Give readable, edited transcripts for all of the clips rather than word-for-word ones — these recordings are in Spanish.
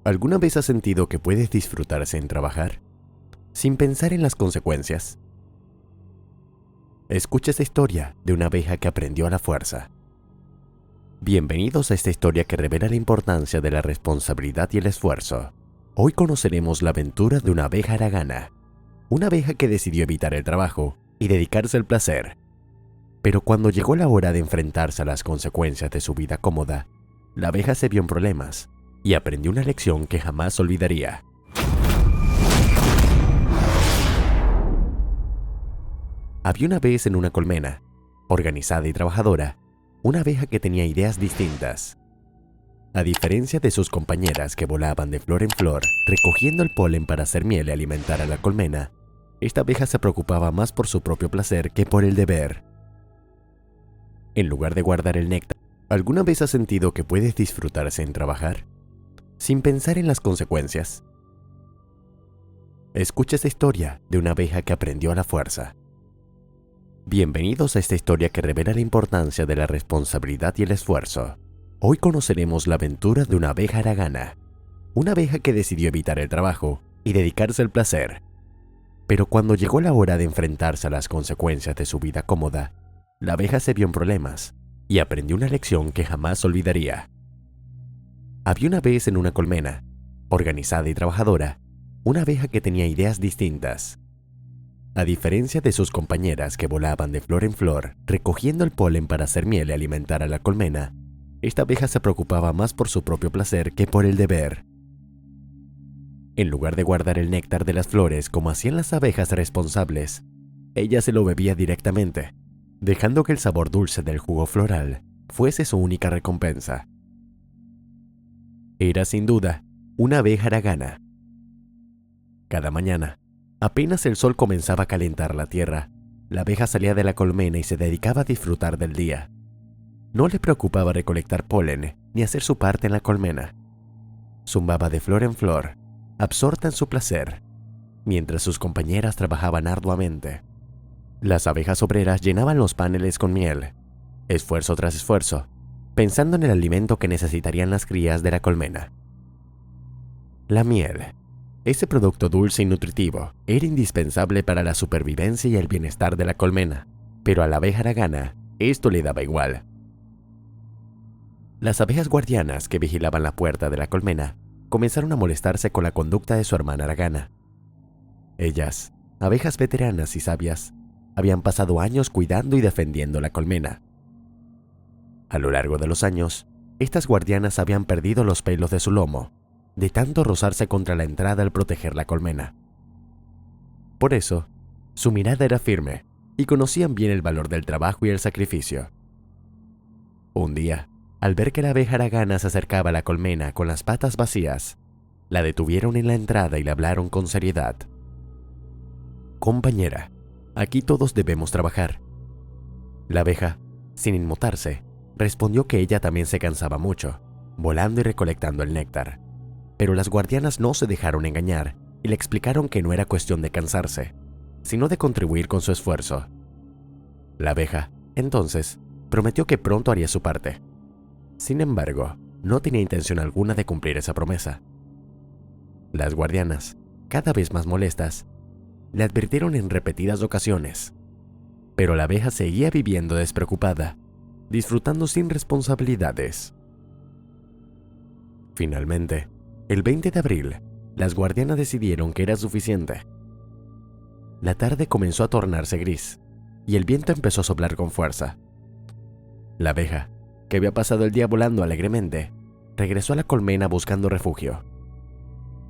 ¿Alguna vez has sentido que puedes disfrutarse en trabajar sin pensar en las consecuencias? Escucha esta historia de una abeja que aprendió a la fuerza. Bienvenidos a esta historia que revela la importancia de la responsabilidad y el esfuerzo. Hoy conoceremos la aventura de una abeja haragana, una abeja que decidió evitar el trabajo y dedicarse al placer. Pero cuando llegó la hora de enfrentarse a las consecuencias de su vida cómoda, la abeja se vio en problemas y aprendió una lección que jamás olvidaría. Había una vez en una colmena, organizada y trabajadora, una abeja que tenía ideas distintas. A diferencia de sus compañeras que volaban de flor en flor, recogiendo el polen para hacer miel y alimentar a la colmena, esta abeja se preocupaba más por su propio placer que por el deber. En lugar de guardar el néctar, ¿alguna vez has sentido que puedes disfrutarse en trabajar sin pensar en las consecuencias? Escucha esta historia de una abeja que aprendió a la fuerza. Bienvenidos a esta historia que revela la importancia de la responsabilidad y el esfuerzo. Hoy conoceremos la aventura de una abeja haragana, una abeja que decidió evitar el trabajo y dedicarse al placer. Pero cuando llegó la hora de enfrentarse a las consecuencias de su vida cómoda, la abeja se vio en problemas y aprendió una lección que jamás olvidaría. Había una vez en una colmena, organizada y trabajadora, una abeja que tenía ideas distintas. A diferencia de sus compañeras que volaban de flor en flor, recogiendo el polen para hacer miel y alimentar a la colmena, esta abeja se preocupaba más por su propio placer que por el deber. En lugar de guardar el néctar de las flores como hacían las abejas responsables, ella se lo bebía directamente, dejando que el sabor dulce del jugo floral fuese su única recompensa. Era sin duda una abeja haragana. Cada mañana, apenas el sol comenzaba a calentar la tierra, la abeja salía de la colmena y se dedicaba a disfrutar del día. No le preocupaba recolectar polen ni hacer su parte en la colmena. Zumbaba de flor en flor, absorta en su placer, mientras sus compañeras trabajaban arduamente. Las abejas obreras llenaban los paneles con miel, esfuerzo tras esfuerzo, pensando en el alimento que necesitarían las crías de la colmena. La miel, ese producto dulce y nutritivo, era indispensable para la supervivencia y el bienestar de la colmena, pero a la abeja haragana esto le daba igual. Las abejas guardianas que vigilaban la puerta de la colmena comenzaron a molestarse con la conducta de su hermana haragana. Ellas, abejas veteranas y sabias, habían pasado años cuidando y defendiendo la colmena. A lo largo de los años, estas guardianas habían perdido los pelos de su lomo, de tanto rozarse contra la entrada al proteger la colmena. Por eso, su mirada era firme y conocían bien el valor del trabajo y el sacrificio. Un día, al ver que la abeja haragana se acercaba a la colmena con las patas vacías, la detuvieron en la entrada y le hablaron con seriedad. «Compañera, aquí todos debemos trabajar». La abeja, sin inmutarse, respondió que ella también se cansaba mucho, volando y recolectando el néctar. Pero las guardianas no se dejaron engañar y le explicaron que no era cuestión de cansarse, sino de contribuir con su esfuerzo. La abeja, entonces, prometió que pronto haría su parte. Sin embargo, no tenía intención alguna de cumplir esa promesa. Las guardianas, cada vez más molestas, le advirtieron en repetidas ocasiones, pero la abeja seguía viviendo despreocupada, disfrutando sin responsabilidades. Finalmente, el 20 de abril, las guardianas decidieron que era suficiente. La tarde comenzó a tornarse gris y el viento empezó a soplar con fuerza. La abeja, que había pasado el día volando alegremente, regresó a la colmena buscando refugio.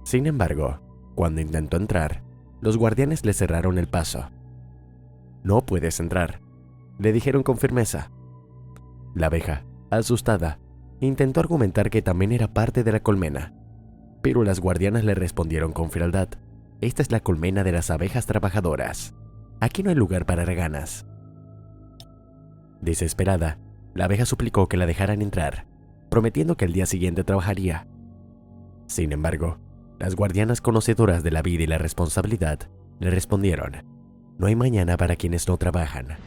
Sin embargo, cuando intentó entrar, los guardianes le cerraron el paso. «No puedes entrar», le dijeron con firmeza. La abeja, asustada, intentó argumentar que también era parte de la colmena, pero las guardianas le respondieron con frialdad: «Esta es la colmena de las abejas trabajadoras. Aquí no hay lugar para haraganas». Desesperada, la abeja suplicó que la dejaran entrar, prometiendo que el día siguiente trabajaría. Sin embargo, las guardianas conocedoras de la vida y la responsabilidad le respondieron: «No hay mañana para quienes no trabajan».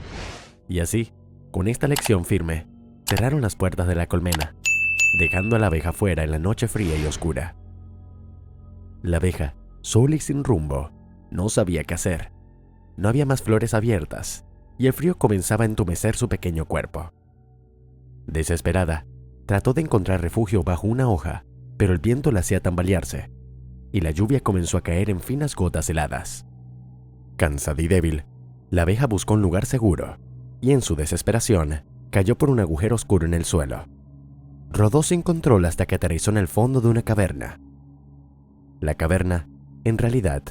Y así, con esta lección firme, cerraron las puertas de la colmena, dejando a la abeja fuera en la noche fría y oscura. La abeja, sola y sin rumbo, no sabía qué hacer. No había más flores abiertas, y el frío comenzaba a entumecer su pequeño cuerpo. Desesperada, trató de encontrar refugio bajo una hoja, pero el viento la hacía tambalearse, y la lluvia comenzó a caer en finas gotas heladas. Cansada y débil, la abeja buscó un lugar seguro, y en su desesperación, cayó por un agujero oscuro en el suelo. Rodó sin control hasta que aterrizó en el fondo de una caverna. La caverna, en realidad,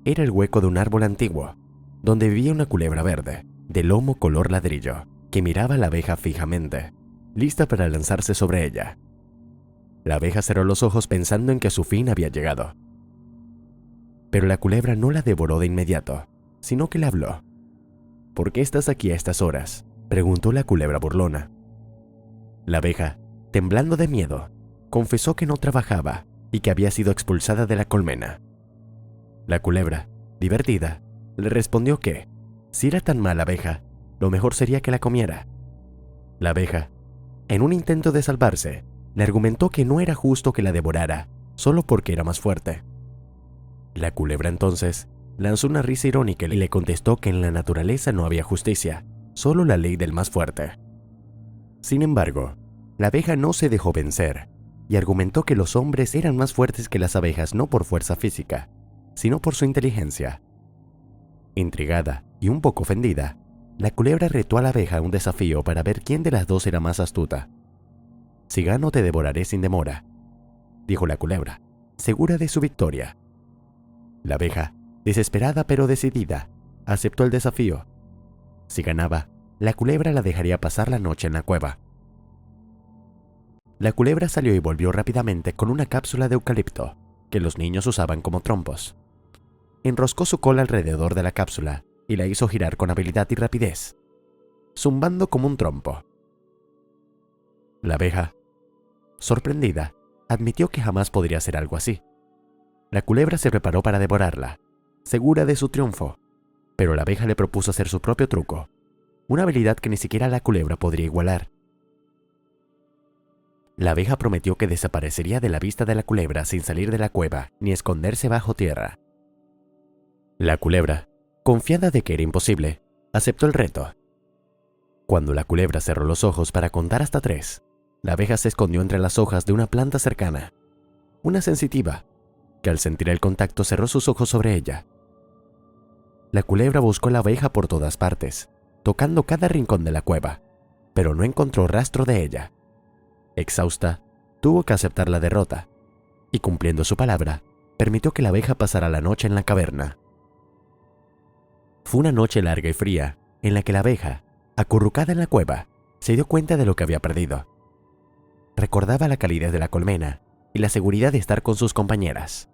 era el hueco de un árbol antiguo, donde vivía una culebra verde, de lomo color ladrillo, que miraba a la abeja fijamente, lista para lanzarse sobre ella. La abeja cerró los ojos pensando en que su fin había llegado. Pero la culebra no la devoró de inmediato, sino que le habló. ¿Por qué estás aquí a estas horas?, preguntó la culebra burlona. La abeja, temblando de miedo, confesó que no trabajaba y que había sido expulsada de la colmena. La culebra, divertida, le respondió que, si era tan mala abeja, lo mejor sería que la comiera. La abeja, en un intento de salvarse, le argumentó que no era justo que la devorara, solo porque era más fuerte. La culebra entonces lanzó una risa irónica y le contestó que en la naturaleza no había justicia, solo la ley del más fuerte. Sin embargo, la abeja no se dejó vencer y argumentó que los hombres eran más fuertes que las abejas no por fuerza física, sino por su inteligencia. Intrigada y un poco ofendida, la culebra retó a la abeja a un desafío para ver quién de las dos era más astuta. «Si gano te devoraré sin demora», dijo la culebra, segura de su victoria. La abeja, desesperada pero decidida, aceptó el desafío. Si ganaba, la culebra la dejaría pasar la noche en la cueva. La culebra salió y volvió rápidamente con una cápsula de eucalipto, que los niños usaban como trompos. Enroscó su cola alrededor de la cápsula y la hizo girar con habilidad y rapidez, zumbando como un trompo. La abeja, sorprendida, admitió que jamás podría hacer algo así. La culebra se preparó para devorarla, segura de su triunfo, pero la abeja le propuso hacer su propio truco, una habilidad que ni siquiera la culebra podría igualar. La abeja prometió que desaparecería de la vista de la culebra sin salir de la cueva ni esconderse bajo tierra. La culebra, confiada de que era imposible, aceptó el reto. Cuando la culebra cerró los ojos para contar hasta 3, la abeja se escondió entre las hojas de una planta cercana, una sensitiva, que al sentir el contacto cerró sus ojos sobre ella. La culebra buscó a la abeja por todas partes, tocando cada rincón de la cueva, pero no encontró rastro de ella. Exhausta, tuvo que aceptar la derrota, y cumpliendo su palabra, permitió que la abeja pasara la noche en la caverna. Fue una noche larga y fría, en la que la abeja, acurrucada en la cueva, se dio cuenta de lo que había perdido. Recordaba la calidez de la colmena y la seguridad de estar con sus compañeras.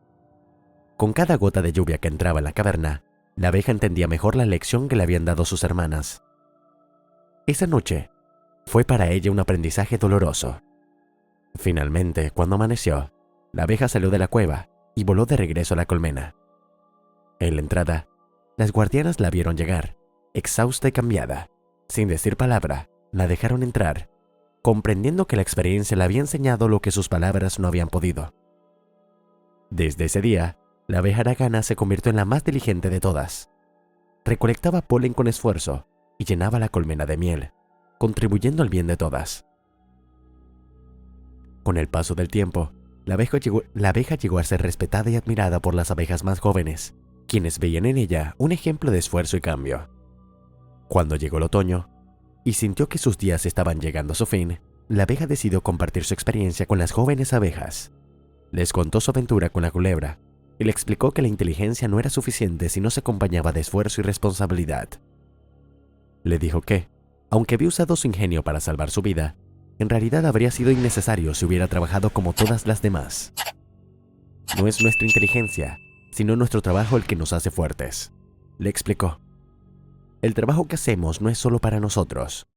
Con cada gota de lluvia que entraba en la caverna, la abeja entendía mejor la lección que le habían dado sus hermanas. Esa noche fue para ella un aprendizaje doloroso. Finalmente, cuando amaneció, la abeja salió de la cueva y voló de regreso a la colmena. En la entrada, las guardianas la vieron llegar, exhausta y cambiada. Sin decir palabra, la dejaron entrar, comprendiendo que la experiencia le había enseñado lo que sus palabras no habían podido. Desde ese día, la abeja haragana se convirtió en la más diligente de todas. Recolectaba polen con esfuerzo y llenaba la colmena de miel, contribuyendo al bien de todas. Con el paso del tiempo, la abeja llegó a ser respetada y admirada por las abejas más jóvenes, quienes veían en ella un ejemplo de esfuerzo y cambio. Cuando llegó el otoño, y sintió que sus días estaban llegando a su fin, la abeja decidió compartir su experiencia con las jóvenes abejas. Les contó su aventura con la culebra, y le explicó que la inteligencia no era suficiente si no se acompañaba de esfuerzo y responsabilidad. Le dijo que, aunque había usado su ingenio para salvar su vida, en realidad habría sido innecesario si hubiera trabajado como todas las demás. No es nuestra inteligencia, sino nuestro trabajo el que nos hace fuertes, le explicó. El trabajo que hacemos no es solo para nosotros,